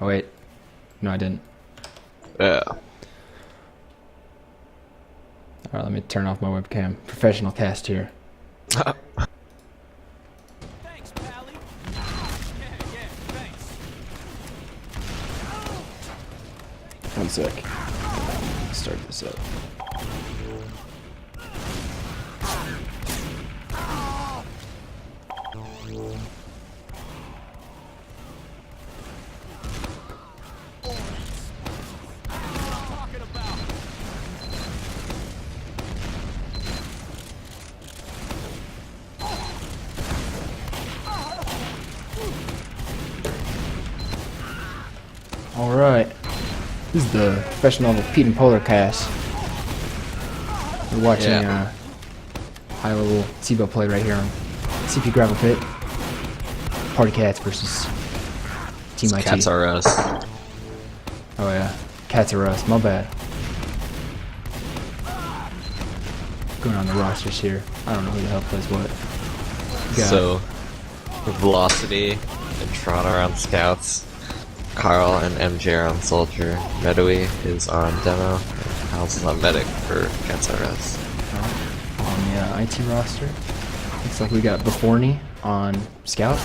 Oh wait, no I didn't. Yeah. Alright, let me turn off my webcam. Professional cast here. Thanks, Pally. Yeah, thanks. One sec. Start this up. Talking about. Alright. This is the professional Pete and Polar cast. We're watching high level CEVO play right here on CP Gravel Pit. Party Cats versus Team IT. Cats are us. Oh yeah. Cats are us, my bad. Going on the rosters here. I don't know who the hell plays what. Got So, Velocity and Tron are on Scouts. Carl and MJ are on Soldier. Meadowy is on Demo. And Hal's on Medic for Cats are us. on the IT roster. Looks like we got Beforney on Scout.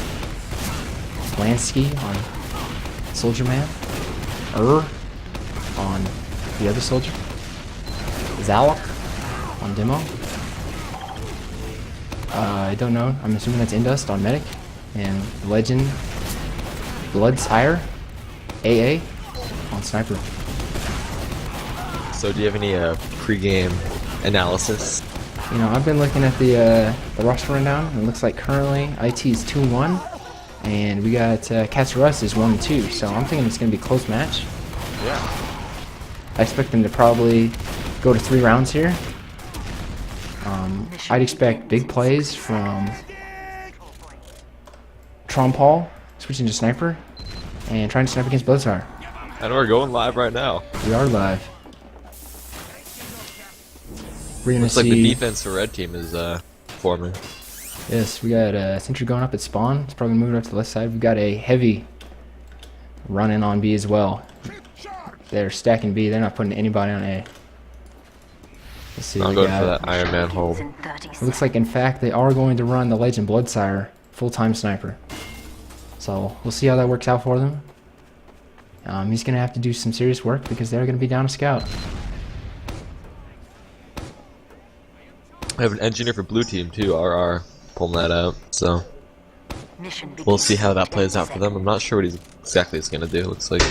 Lansky on Soldier Man. On the other soldier. Zalok on Demo. I don't know. I'm assuming that's Indust on Medic. And Legend Bloodsire AA on Sniper. So, do you have any pre-game analysis? You know, I've been looking at the roster rundown, and it looks like currently IT is 2-1, and we got Cats for Us is 1-2. So I'm thinking it's going to be a close match. Yeah. I expect them to probably go to 3 rounds here. I'd expect big plays from Trompal switching to Sniper and trying to snipe against Bloodsire. And we're going live right now. We are live. We're gonna Looks like see. the defense for Red Team is forming. Yes, we got Sentry going up at spawn. It's probably moving up to the left side. We've got a heavy running on B as well. They're stacking B. They're not putting anybody on A. Let's see. I'm we going got- for that Iron Man hold. It looks like, in fact, they are going to run the Legend Bloodsire full-time sniper. So we'll see how that works out for them. He's going to have to do some serious work because they're going to be down a scout. I have an engineer for Blue Team too, RR, pulling that out. So we'll see how that plays out for them. I'm not sure what exactly he's gonna do. Looks like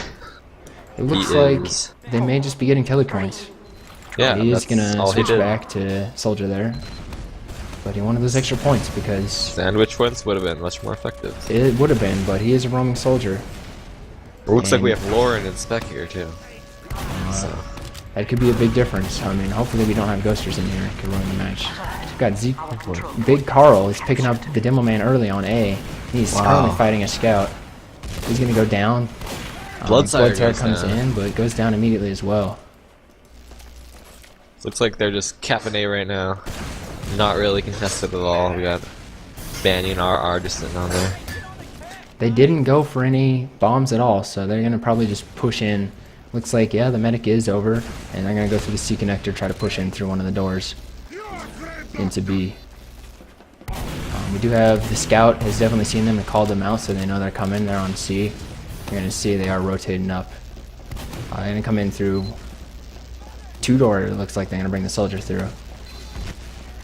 It looks he like is- they may just be getting killer points. yeah, He is that's going to all he switch did. back to Soldier there. But he wanted those extra points because Sandwich wins would have been much more effective. it would have been, but he is a roaming soldier. It looks like we And- have Lauren and Spec here too. So That could be a big difference. I mean, hopefully we don't have Ghosters in here. It could ruin the match. We've got Zeke. Big Carl is picking up the Demo Man early on A. He's currently fighting a scout. He's going to go down. Bloodsire goes comes down. in, but goes down immediately as well. looks like they're just capping A right now. Not really contested at all. We got Banny and RR just sitting on there. They didn't go for any bombs at all, so they're going to probably just push in. Looks like, yeah, the medic is over, and they're going to go through the C connector, try to push in through one of the doors into B. We do have the scout has definitely seen them and called them out, so they know they're coming. They're on C. You're going to see they are rotating up. They're going to come in through 2-door. It looks like they're going to bring the soldier through.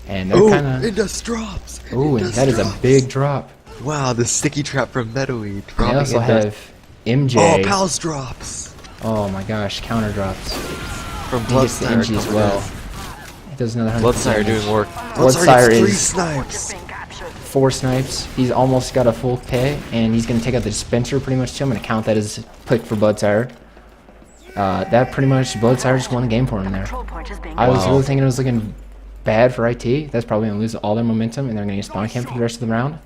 And they're kind of... it just drops. Ooh, and that is a big drop. Wow, the sticky trap from Meadowy. They also have MJ. Oh, Pals drops Oh my gosh, counter drops. from He gets the Bloodsire MG as coming well. in. He does another 100% Bloodsire damage. doing work. Bloodsire gets 3 is- snipes. 4 snipes. He's almost got a full K, and he's going to take out the dispenser pretty much too. I'm going to count that as click for Bloodsire. That pretty much, Bloodsire just won the game for him there. I was really thinking it was looking bad for IT. That's probably going to lose all their momentum, and they're going to spawn camp for the rest of the round.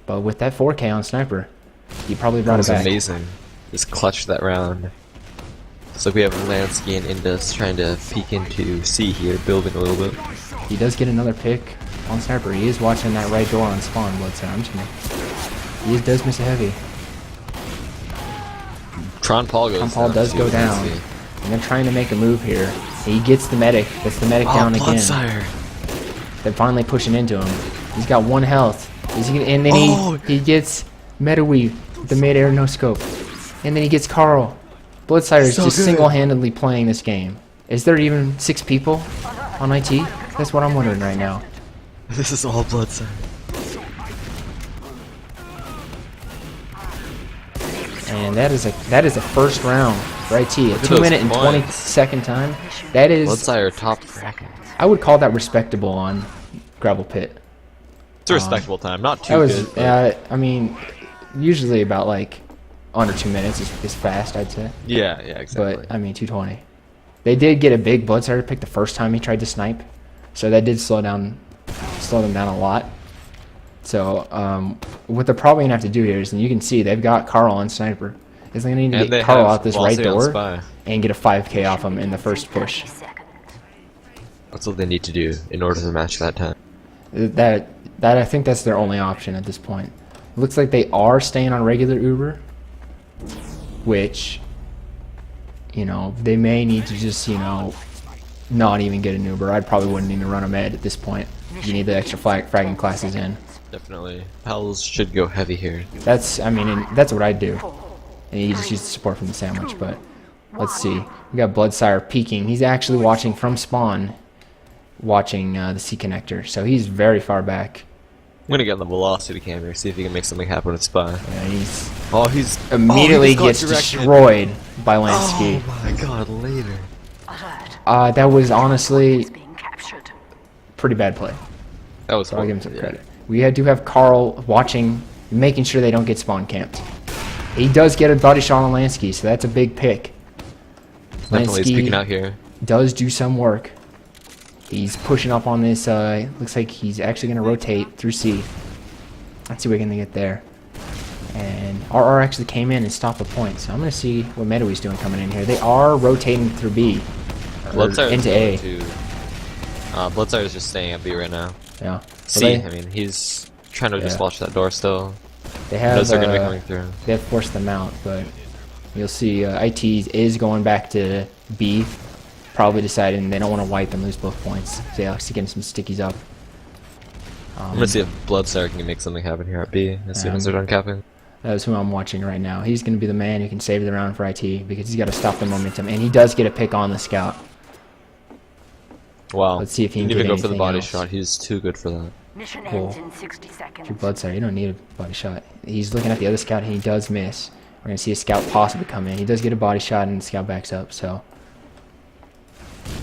But with that 4K on Sniper, he probably That brought was it back. amazing. Just clutched that round. So we have Lansky and Indus trying to peek into C here, building a little bit. He does get another pick on Sniper. He is watching that right door on spawn, Bloodsire. I'm just gonna... He does miss a heavy. Tron Paul goes Tron Paul down does too, go let's down. see. And they're trying to make a move here. He gets the medic. Gets the medic down again. Bloodsire. They're finally pushing into him. He's got 1 health. And then he gets Medawi with the mid-air no-scope. And then he gets Carl. Bloodsire is So just good. single-handedly playing this game. Is there even 6 people on IT? That's what I'm wondering right now. This is all Bloodsire. And that is a first round for IT. A at 2 those minute and 20 points. second time. That is, Bloodsire top bracket. I would call that respectable on Gravel Pit. It's a respectable time, not too That was, good. But I mean, usually about like under 2 minutes is fast, I'd say. yeah, exactly. But I mean, 220. They did get a big Bloodsire pick the first time he tried to snipe, so that did slow them down a lot. So what they're probably gonna have to do here is, and you can see they've got Carl on sniper. Is they gonna need to And they get Carl have out this right Velocity on door Spy. and get a 5K off him in the first push. That's what they need to do in order to match that time. That I think that's their only option at this point. Looks like they are staying on regular Uber, which, you know, they may need to just, you know, not even get an Uber. I probably wouldn't even run a med at this point. You need the extra fragging classes in. Definitely. Pals should go heavy here. That's, I mean, and that's what I'd do. And you just use the support from the sandwich, but let's see. We got Bloodsire peeking. He's actually watching from spawn, watching the C connector, so he's very far back. I'm gonna get on the velocity cam here, see if he can make something happen with Spy. Yeah, he's He's immediately he just got gets directed. destroyed by Lansky. Oh my god, later. That was honestly pretty bad play. That was So I'll give him some yeah. credit. We do have Carl watching, making sure they don't get spawn camped. He does get a body shot on Lansky, so that's a big pick. Definitely speaking Lansky out here. does do some work. He's pushing up on this. Looks like he's actually going to rotate through C. Let's see what we can get there. And RR actually came in and stopped the point, so I'm going to see what Medawi's doing coming in here. They are rotating through B. Or Bloodsire into A. Bloodsire is just staying at B right now. Yeah. C, Well, I mean, he's trying to just Yeah. watch that door still. they He have knows they're gonna be coming through. they have forced them out, but you'll see IT is going back to B, probably deciding they don't want to wipe and lose both points. So they're actually getting some stickies up. I'm gonna see if Bloodsire can make something happen here at B as soon as they're done capping. That is who I'm watching right now. He's going to be the man who can save the round for IT because he's got to stop the momentum, and he does get a pick on the scout. Wow. Let's see if he can didn't even get go for the anything body else. shot. He's too good for that. Mission Cool. ends in 60 seconds. Your Bloodsire, you don't need a body shot. He's looking at the other scout, and he does miss. We're going to see a scout possibly come in. He does get a body shot, and the scout backs up, so...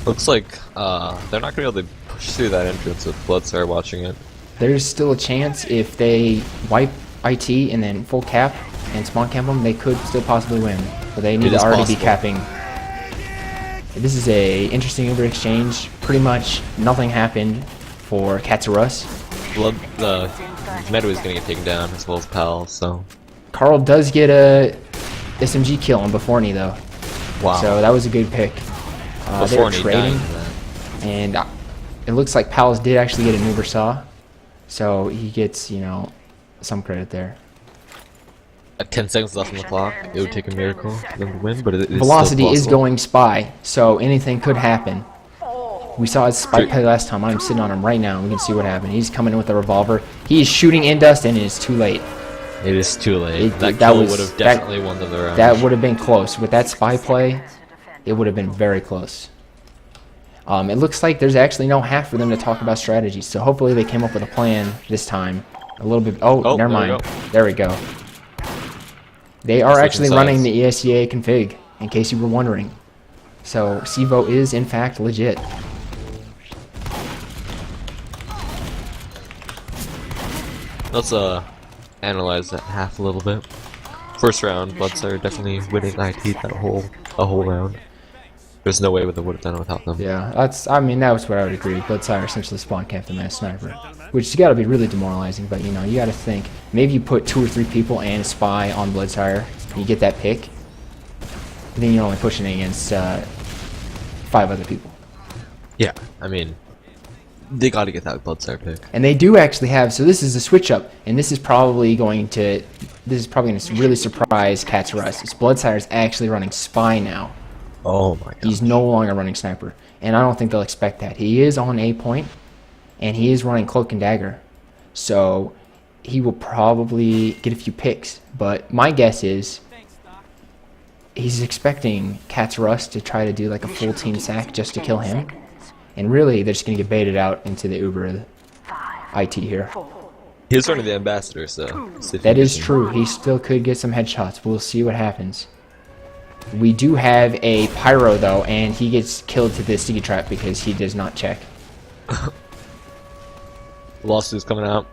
Looks like they're not gonna be able to push through that entrance with Bloodsire watching it. There's still a chance if they wipe IT and then full cap and spawn camp them, they could still possibly win. But they need It to is already possible. be capping. This is a interesting Uber exchange. Pretty much nothing happened for Katsurus. Medawi's gonna get taken down as well as Pal, so. Carl does get a SMG kill on Beforney though. Wow. So that was a good pick. They were Before he trading, died. and it looks like Pals did actually get an Uber saw. So he gets, you know, some credit there. At 10 seconds left on the clock, it would take a miracle for them to win, but it is Velocity still is possible. going spy, so anything could happen. We saw his spy play last time. I'm sitting on him right now. We can see what happened. He's coming in with a revolver. He is shooting in dust, and it is too late. It is too late. That that kill was- would have that- definitely won them the round. That would have been close. With that spy play, it would have been very close. It looks like there's actually no half for them to talk about strategies, so hopefully they came up with a plan this time. A little bit. Oh, Oh, never there we mind. go. There we go. They are Switching actually sides. running the E ESCA config, in case you were wondering. So CEVO is in fact legit. Let's analyze that half a little bit. First round, Bloodsire definitely winning IT a whole round. There's no way they would have done it without them. Yeah, I mean, that was what I would agree. Bloodsire essentially spawn camped them as sniper, which has got to be really demoralizing. But you know, you got to think maybe you put 2 or 3 people and a spy on Bloodsire, and you get that pick. And then you're only pushing against 5 other people. Yeah, I mean, They got to get that Bloodsire pick. And they do actually have, so this is a switch up, and this is probably going to really surprise Cat's Rust. It's Bloodsire's actually running Spy now. Oh my god. He's no longer running Sniper, and I don't think they'll expect that. He is on A point, and he is running Cloak and Dagger, so he will probably get a few picks. But my guess is Thanks, Doc. he's expecting Cat's Rust to try to do like a full team sack just to kill him. And really, they're just going to get baited out into the Uber IT here. He's running the Ambassador, so... see if That he is gets him. true. He still could get some headshots. We'll see what happens. We do have a Pyro, though, and he gets killed to the Sticky Trap because he does not check. Velocity's coming out.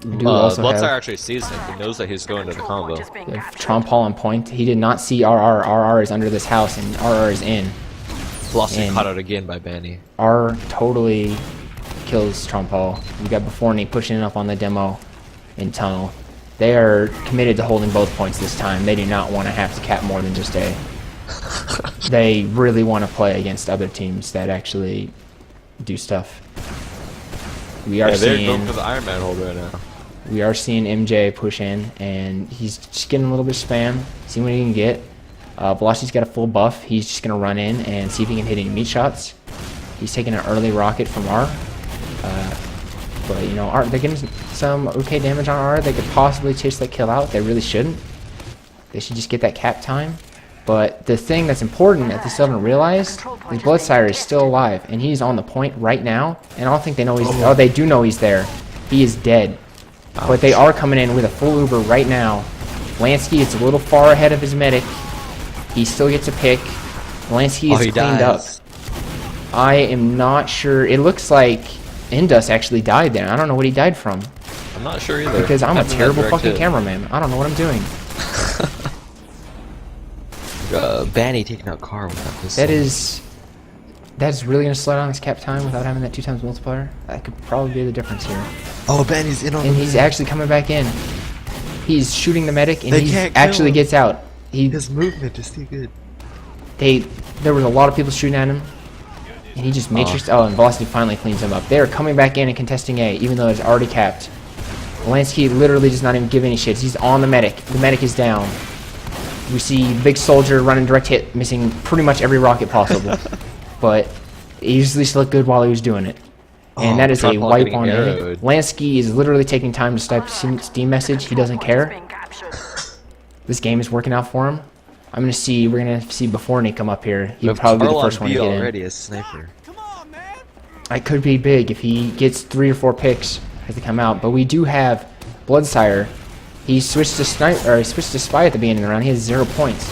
We do also Bloodsire have actually sees him. He knows that he's going to the combo. Trompal on point. He did not see RR. RR is under this house, and RR is in. Velocity And- caught out again by Banny. R totally kills Trompal. We got Beforney pushing up on the demo in tunnel. They are committed to holding both points this time. They do not want to have to cap more than just A. They really want to play against other teams that actually do stuff. We are Yeah, they're seeing going for the Iron Man hold right now. we are seeing MJ push in, and he's just getting a little bit of spam. See what he can get. Velocity's got a full buff. He's just gonna run in and see if he can hit any meat shots. He's taking an early rocket from R. But you know, they're getting some okay damage on R. They could possibly chase that kill out. They really shouldn't. They should just get that cap time. But the thing that's important that they still haven't realized is Bloodsire is still alive, and he's on the point right now. And I don't think they know he's. Oh, they do know he's there. He is dead. But they are coming in with a full Uber right now. Lansky is a little far ahead of his medic. He still gets a pick. Lansky is he cleaned up. dies. I am not sure. It looks like Indus actually died there. I don't know what he died from. I'm not sure either. Because I'm a Haven't had terrible direct fucking hit. cameraman. I don't know what I'm doing. Banny taking out Carl with that pistol. That's really going to slow down his cap time without having that 2x multiplier. That could probably be the difference here. Oh, Banny's in on And he's actually coming back in. He's shooting the medic, and They he can't kill actually him. gets out. His movement is too good. There was a lot of people shooting at him, and he just matrixed. Oh, and Velocity finally cleans him up. They are coming back in and contesting A, even though it's already capped. Lansky literally does not even give any shits. He's on the medic. The medic is down. We see Big Soldier running direct hit, missing pretty much every rocket possible. But he usually looked good while he was doing it. And that is a Trompal wipe getting on A. arrowed. Lansky is literally taking time to type Steam message. He doesn't care. This game is working out for him. We're gonna see Beforney come up here. He'd probably be the first one to get in. already a sniper. Come on, man. It could be big if he gets 3 or 4 picks as they come out. But we do have Bloodsire. He switched to Spy at the beginning of the round. He has 0 points.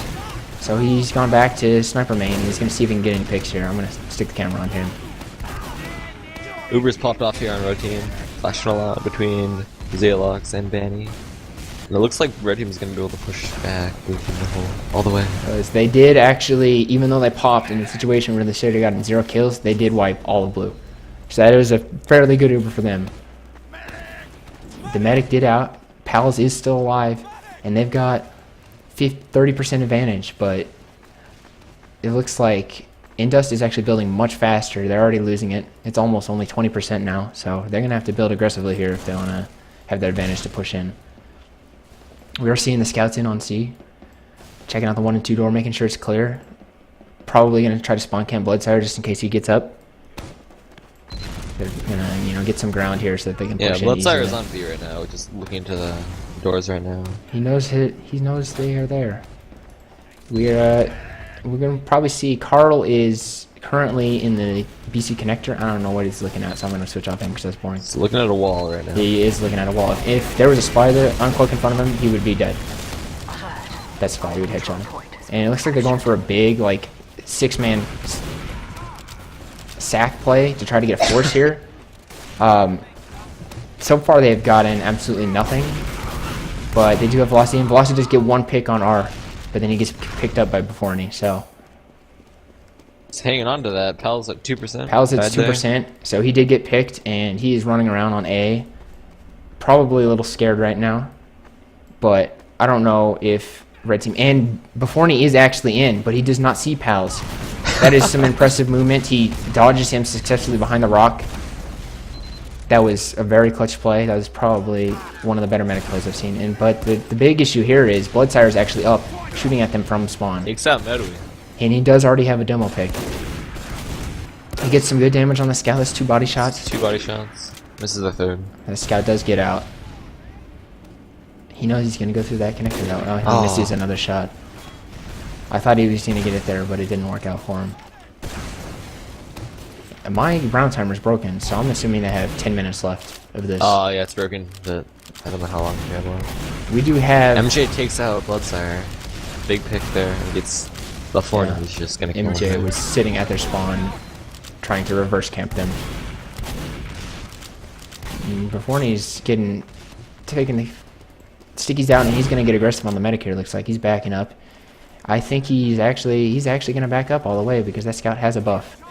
So he's gone back to Sniper main. He's gonna see if he can get any picks here. I'm gonna stick the camera on him. Uber's popped off here on Red Team, flashing a lot between Xealox and Banny. And it looks like Red Team's gonna be able to push back within the hole all the way. Because they did actually, even though they popped in a situation where they should have gotten 0 kills, they did wipe all of blue. So that was a fairly good Uber for them. The medic did out. Pals is still alive, and they've got 30% advantage, but it looks like Indust is actually building much faster. They're already losing it. It's almost only 20% now, so they're going to have to build aggressively here if they want to have that advantage to push in. We are seeing the scouts in on C, checking out the 1 and 2 door, making sure it's clear. Probably going to try to spawn camp Bloodsire just in case he gets up. They're going to get some ground here so that they can Yeah, push in Bloodsire easily. is on B right now, just looking into the doors right now. He knows they are there. We're gonna probably see Carl is currently in the BC connector. I don't know what he's looking at, so I'm gonna switch off him because that's boring. He's looking at a wall right now. He is looking at a wall. If there was a spy there uncloaked in front of him, he would be dead. That spy, he would headshot him. And it looks like they're going for a big, like, 6-man sack play to try to get a force here. So far they've gotten absolutely nothing. But they do have Velocity, and Velocity does get 1 pick on R, but then he gets picked up by Beforney, so. He's hanging on to that. Pal's at 2%. Pal's at Died there. 2%, so he did get picked, and he is running around on A. Probably a little scared right now, but I don't know if Red Team, and Beforney is actually in, but he does not see Pals. That is some impressive movement. He dodges him successfully behind the rock. That was a very clutch play. That was probably one of the better medic plays I've seen. But the big issue here is Bloodsire is actually up, shooting at them from spawn. Takes out Medway. And he does already have a demo pick. He gets some good damage on the scout. That's 2 body shots. 2 body shots. Misses the 3rd. The scout does get out. He knows he's going to go through that connector though. Oh, he misses another shot. I thought he was going to get it there, but it didn't work out for him. And my round timer's broken, so I'm assuming they have 10 minutes left of this. Oh, yeah, it's broken, but I don't know how long we have left. We do have... MJ takes out Bloodsire. Big pick there, and gets before him. He's just going to kill MJ him. was sitting at their spawn, trying to reverse camp them. Before he's taking the stickies out, and he's going to get aggressive on the medic here. Looks like he's backing up. I think he's actually going to back up all the way because that scout has a buff.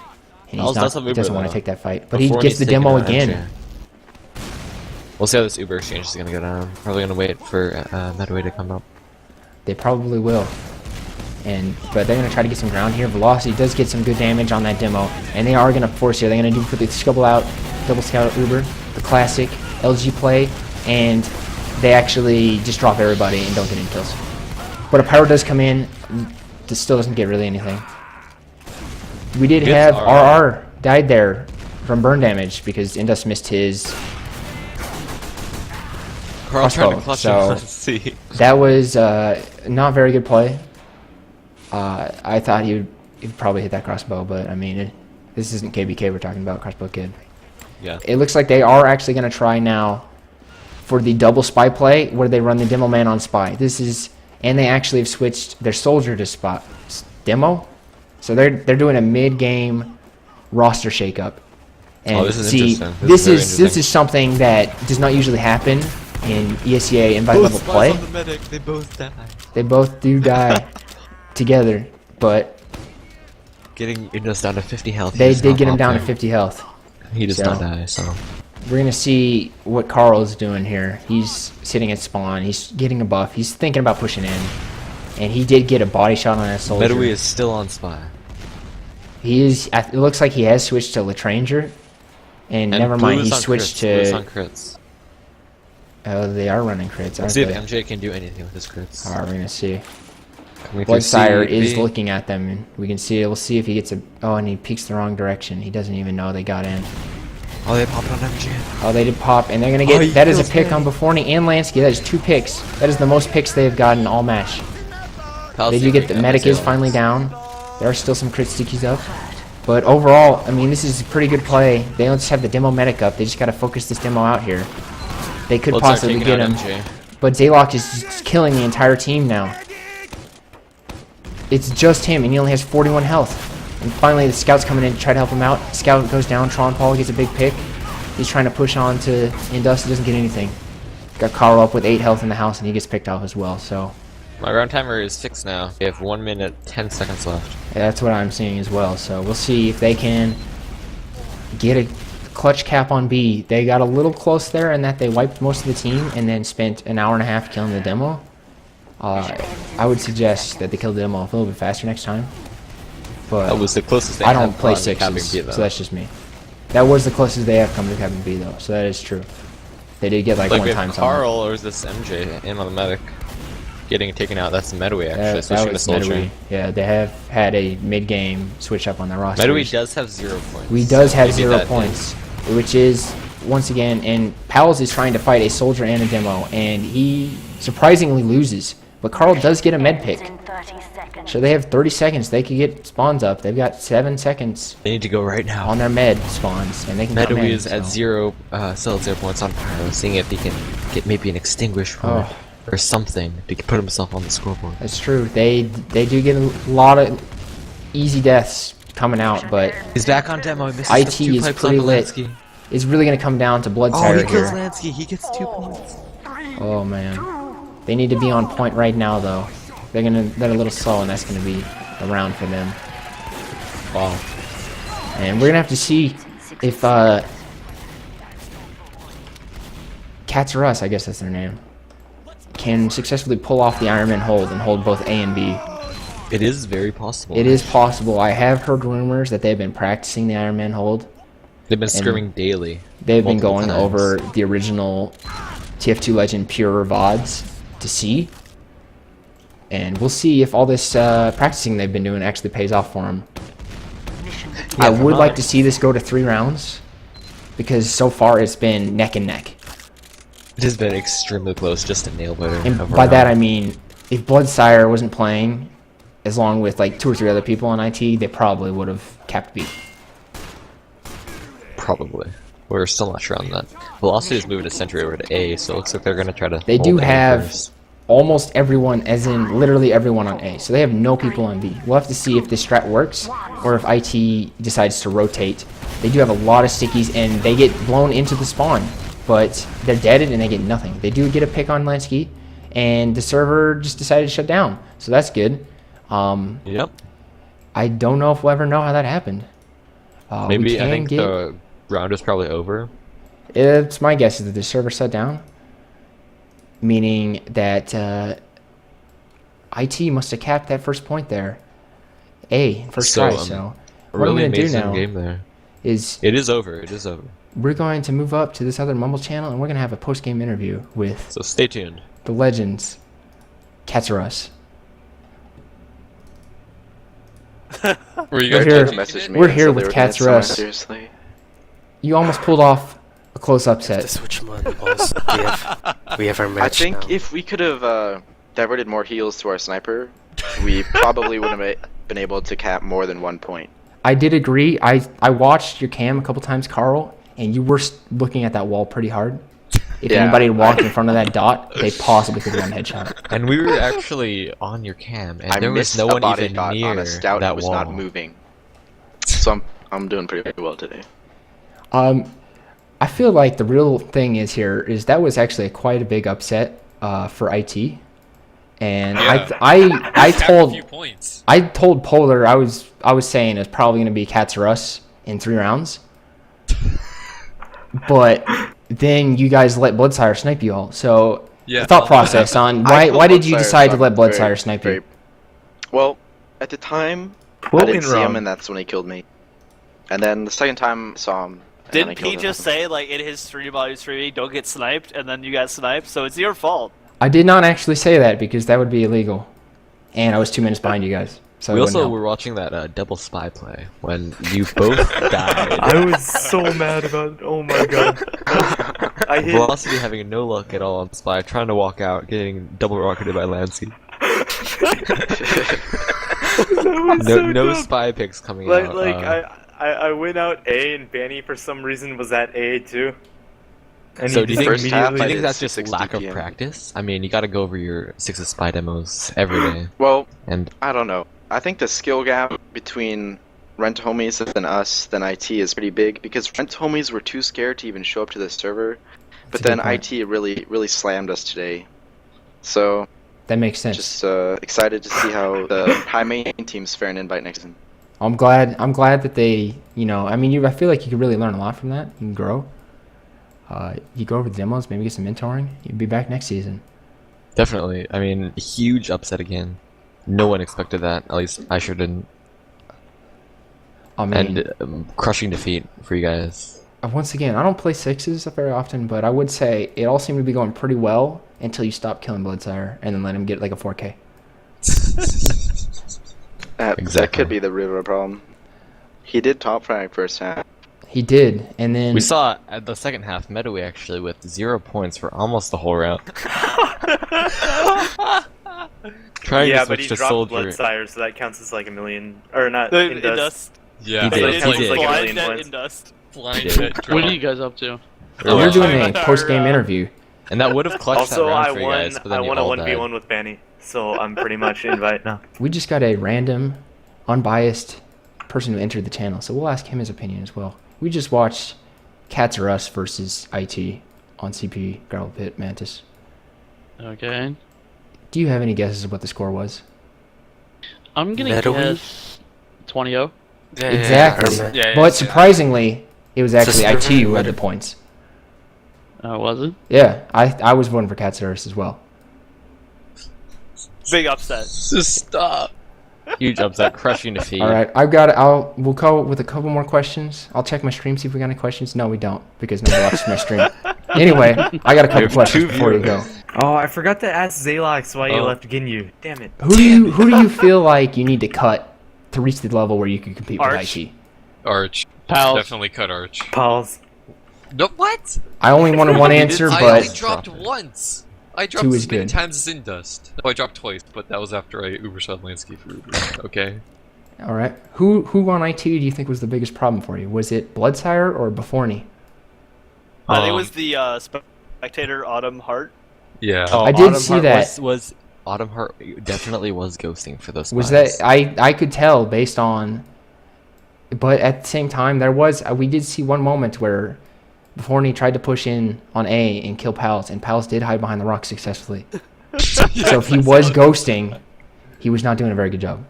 And he doesn't want to take that fight. But he gets the demo again. We'll see how this Uber exchange is going to go down. Probably going to wait for Medway to come up. They probably will. But they're going to try to get some ground here. Velocity does get some good damage on that demo. And they are going to force here. They're going to put the scubble out, double scout Uber, the classic LG play. And they actually just drop everybody and don't get any kills. But a pyro does come in. This still doesn't get really anything. We did have RR died there from burn damage because Indus missed his Carl trying to clutch so him. See. That was not very good play. I thought he'd probably hit that crossbow, but I mean, this isn't KBK we're talking about, crossbow kid. Yeah. It looks like they are actually going to try now for the double spy play where they run the demo man on spy. And they actually have switched their soldier to spot demo. So they're doing a mid-game roster shakeup. And this is see, interesting. This is something that does not usually happen in ESEA invite level play. On the medic, they both die. They both do die together, but getting Indus down to 50 health. They did get him down to 50 health. He does not die, so we're gonna see what Carl is doing here. He's sitting at spawn. He's getting a buff. He's thinking about pushing in, and he did get a body shot on that soldier. Medway is still on spy. He is. It looks like he has switched to Latranger, and never mind, he switched to. On crits. Oh, they are running crits. Let's see if MJ can do anything with his crits. Alright, we're gonna see. Bloodsire is looking at them, and we can see. We'll see if he gets a. Oh, and he peeks the wrong direction. He doesn't even know they got in. Oh, they popped on MJ. Oh, they did pop, and they're gonna get. That is a pick on Beforney and Lansky. That is 2 picks. That is the most picks they have gotten all match. They do get the medic is finally down. There are still some crit stickies up, but overall, I mean, this is a pretty good play. They don't just have the demo medic up. They just gotta focus this demo out here. They could possibly get him, but Zaylock is just killing the entire team now. It's just him, and he only has 41 health. And finally, the scout's coming in to try to help him out. Scout goes down. Tron Paul gets a big pick. He's trying to push on to Indus. He doesn't get anything. Got Carl up with 8 health in the house, and he gets picked off as well. So my round timer is fixed now. We have 1 minute 10 seconds left. yeah, that's what I'm seeing as well. So we'll see if they can get a clutch cap on B. They got a little close there in that they wiped most of the team and then spent an hour and a half killing the demo. I would suggest that they kill the demo a little bit faster next time. But that was the closest they I don't play B, sixes, so that's just me. That was the closest they have come to cabin B, though, so that is true. They did get like 1 time. Carl, or is this MJ in on the medic getting taken out? That's Medway actually switching to soldier. Medway. Yeah, they have had a mid-game switch up on the roster. Medway does have 0 points. We does have 0 points, which is once again, and Powell's is trying to fight a soldier and a demo, and he surprisingly loses. But Carl does get a med pick. So they have 30 seconds. They could get spawns up. They've got 7 seconds. They need to go right now on their med spawns, and they can. Medway is at 0, still at 0 points on Pyro, seeing if he can get maybe an extinguish or something to put himself on the scoreboard. That's true. They do get a lot of easy deaths coming out, but he's back on demo. IT is pretty lit. It's really going to come down to Bloodsire here. Oh, he kills Lansky. He gets 2 points. Oh man. They need to be on point right now, though. They're a little slow, and that's gonna be a round for them. Wow. And we're gonna have to see if Cats or Us, I guess that's their name, can successfully pull off the Iron Man hold and hold both A and B. It is very possible. It is possible. I have heard rumors that they've been practicing the Iron Man hold, They've been screaming daily. They've been multiple going times. over the original TF2 Legend Pure VODs to see. And we'll see if all this practicing they've been doing actually pays off for them. I would like to see this go to 3 rounds, because so far it's been neck and neck. It has been extremely close, just a nail biter. And of a by that I round. mean, if Bloodsire wasn't playing, as long with like 2 or 3 other people on IT, they probably would have capped beat. Probably. We're still not sure on that. Velocity is moving a sentry over to A, so it looks like they're going to try to They do hold A have first. almost everyone, as in literally everyone on A. So they have no people on B. We'll have to see if this strat works, or if IT decides to rotate. They do have a lot of stickies, and they get blown into the spawn, but they're deaded and they get nothing. They do get a pick on Lansky, and the server just decided to shut down. So that's good. Yep. I don't know if we'll ever know how that happened. We Maybe I can think get, the round is probably over. it's my guess is that the server shut down, meaning that IT must have capped that first point there. First try. So what Really I'm going to do amazing now game there. is It is over. It is over. we're going to move up to this other Mumble channel, and we're going to have a post-game interview with So stay tuned. the legends, Cats Are Us. Were you We're guys here- taking Message it? me we're and here said with they were Cats taking it Russ. seriously. You almost pulled off a close To upset. switch balls. We have our I match think now. if we could have diverted more heals to our sniper, we probably would have been able to cap more than 1 point. I did agree. I watched your cam a couple times, Carl, and you were looking at that wall pretty hard. If Yeah. anybody had walked in front of that dot, they possibly could have gotten a headshot. And we were actually on your cam, and I there was missed no a one body even shot near on a scout that that was wall. not moving. So I'm doing pretty well today. I feel like the real thing is here is that was actually quite a big upset for IT, and Yeah. I Snapped a told few points. I told Polar I was saying it's probably going to be Cats or Us in 3 rounds, but then you guys let Bloodsire snipe you all. So Yeah. the thought process on I why told did you Bloodsire, decide to so let I'm very- Bloodsire snipe very- you? Well, at the time, I didn't see him, and that's when he killed me. And then the second time I saw him. and then I Didn't killed he him. just say, like, in his stream while he was streaming, don't get sniped, and then you got sniped? So it's your fault. I did not actually say that because that would be illegal, and I was 2 minutes behind you guys. So We it wouldn't also help. were watching that double spy play when you both died. I was so mad about it. Oh my god. I hit. Velocity having no luck at all on spy, trying to walk out, getting double rocketed by Lansky. No spy picks coming Like, out. I went out A and Banny for some reason was at A too. And So he do you just think, First half, do you I think did that's just 660 lack of PM. practice? I mean, you got to go over your 6 of spy demos every day, Well, and I don't know. I think the skill gap between Rent Homies and us than IT is pretty big because Rent Homies were too scared to even show up to the server, but That's a then good point. IT really slammed us today. So That makes sense. just excited to see how the high main teams fare in invite next season. I'm glad that they, I mean, I feel like you could really learn a lot from that. You can grow. You go over the demos, maybe get some mentoring. You'll be back next season. definitely. I mean, huge upset again. No one expected that. At least I sure didn't. I mean, And crushing defeat for you guys. once again, I don't play 6s very often, but I would say it all seemed to be going pretty well until you stop killing Bloodsire and then let him get like a 4K. That Exactly. could be the root of the problem. He did top frag first half. He did, and then We saw at the second half Medaway actually with 0 points for almost the whole round. Trying yeah, to but switch he to dropped soldier. Bloodsire, so that counts as like a million, or not In in dust. dust. Yeah. He did. So He it counts did. as like a Blind million net points. in dust. Blind He did. net What drop. are you guys up to? we're doing a our, post-game uh, interview. And that would have clutched Also, that round I for you won. guys, but then I you won a all 1v1 died. with Banny, so I'm pretty much invite now. We just got a random, unbiased person who entered the channel, so we'll ask him his opinion as well. We just watched Cats or Us versus IT on CP Gravel Pit Mantis. Okay. Do you have any guesses of what the score was? I'm gonna Metal guess 20-0. Yeah, Exactly. yeah, Yeah, But surprisingly, it was actually It's a IT who had the winner. points. Was it? Yeah, I was voting for Cats or Us as well. Big upset. Just stop. Huge upset, crushing defeat. All right, we'll go with a couple more questions. I'll check my stream, see if we got any questions. No, we don't, because nobody watches my stream. Anyway, I got a couple questions before you go. Oh, I forgot to ask Zalox why you Oh. left Ginyu. Damn it. Who do you feel like you need to cut to reach the level where you can compete with Arch. IT? Arch. Pals. Definitely cut Arch. Pause. No, what? I only wanted one answer, I only but dropped once. I dropped Two as is many good. times as Indust. Oh, I dropped twice, but that was after I Ubershot landscape for Uber. Okay. all right. Who on IT do you think was the biggest problem for you? Was it Bloodsire or Beforney? I think it was the spectator Autumn Heart. Yeah. Oh, I did Autumn see Heart that. Was Autumn Heart definitely was ghosting for those Was spies. that I could tell based on, but at the same time we did see one moment where Beforney tried to push in on A and kill Pals, and Pals did hide behind the rock successfully. So if he was ghosting, he was not doing a very good job.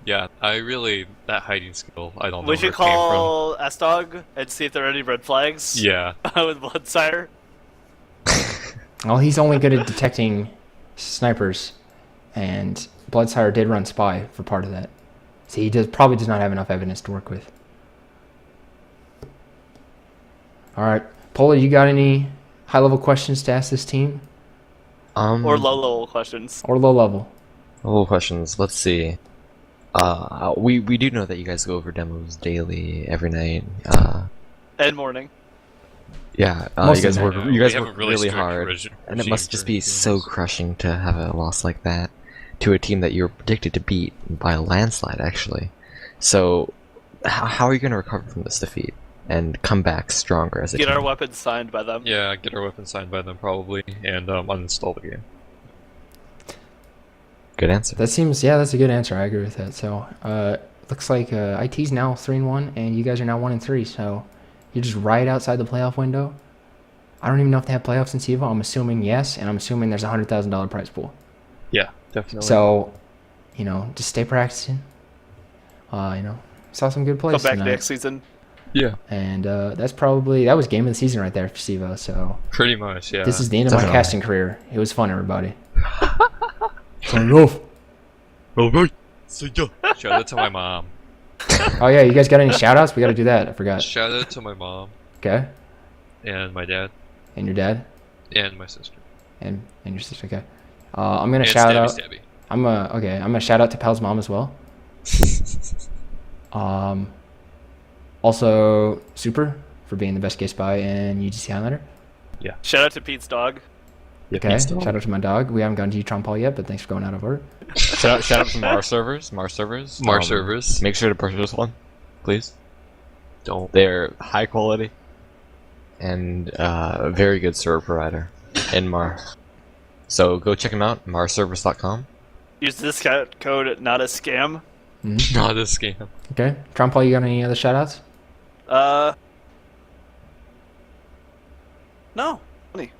Yeah, that hiding skill, I don't know We where should it came call S-Dog and see if there are any red flags. from. Yeah. With Bloodsire. Well, he's only good at detecting snipers, and Bloodsire did run spy for part of that. So he probably does not have enough evidence to work with. All right, Polar, you got any high-level questions to ask this team, Or low-level questions. or low-level? Oh, questions. Let's see. We do know that you guys go over demos daily, every night. And morning. Yeah, Most you guys of the work. time. You guys We have work a really really strict hard, and it regime must just for be so games. crushing to have a loss like that to a team that you're predicted to beat by a landslide, actually. So, how are you going to recover from this defeat and come back stronger as a Get team? our weapons signed by them. Yeah, get our weapon signed by them probably, and uninstall the game. Good answer. That's a good answer. I agree with that. So, looks like IT's now 3-1, and you guys are now 1-3. So, you're just right outside the playoff window. I don't even know if they have playoffs in CEVO. I'm assuming yes, and I'm assuming there's a $100,000 prize pool. Yeah, definitely. So, just stay practicing. Saw some good plays Come back tonight, next season. Yeah, and that was game of the season right there for CEVO. So pretty much. Yeah. this is the end of my Definitely. casting career. It was fun, everybody. Turn it off. Shout out to my mom. Oh yeah, you guys got any shout outs? We gotta do that. I forgot. Shout out to my mom Okay. and my dad And your dad and my sister. and your sister. Okay. I'm gonna And shout Stabby out. Stabby. I'm gonna shout out to Pal's mom as well. Also Super for being the best gay spy in UGC Highlander. Shout out to Pete's dog. Yeah, Okay. Shout out to my dog. We haven't gone to Tron Paul yet, but thanks for going out of order. Shout out to Mars servers. Mars servers. servers. Make sure to purchase one, please. Don't. They're high quality and a very good server provider in Mars. So go check them out. MarsServers.com. Use the discount code not a scam. Not a scam. Okay. Tron Paul, you got any other shout outs? No. Funny.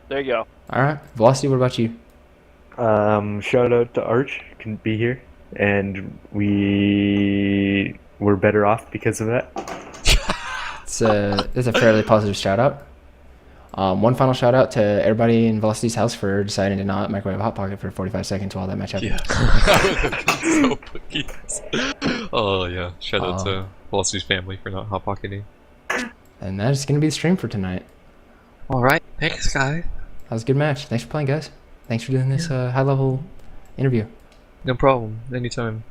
There you go. All right. Velocity, what about you? Shout out to Arch, couldn't be here, and we were better off because of that. It's a fairly positive shout out. One final shout out to everybody in Velocity's house for deciding to not microwave a Hot Pocket for 45 seconds while that match happened. Yeah. So cookies. Oh yeah. Shout out to Velocity's family for not hot pocketing. And that is going to be the stream for tonight. All right. Thanks, guys. That was a good match. Thanks for playing, guys. Thanks for doing this high level interview. No problem. Anytime.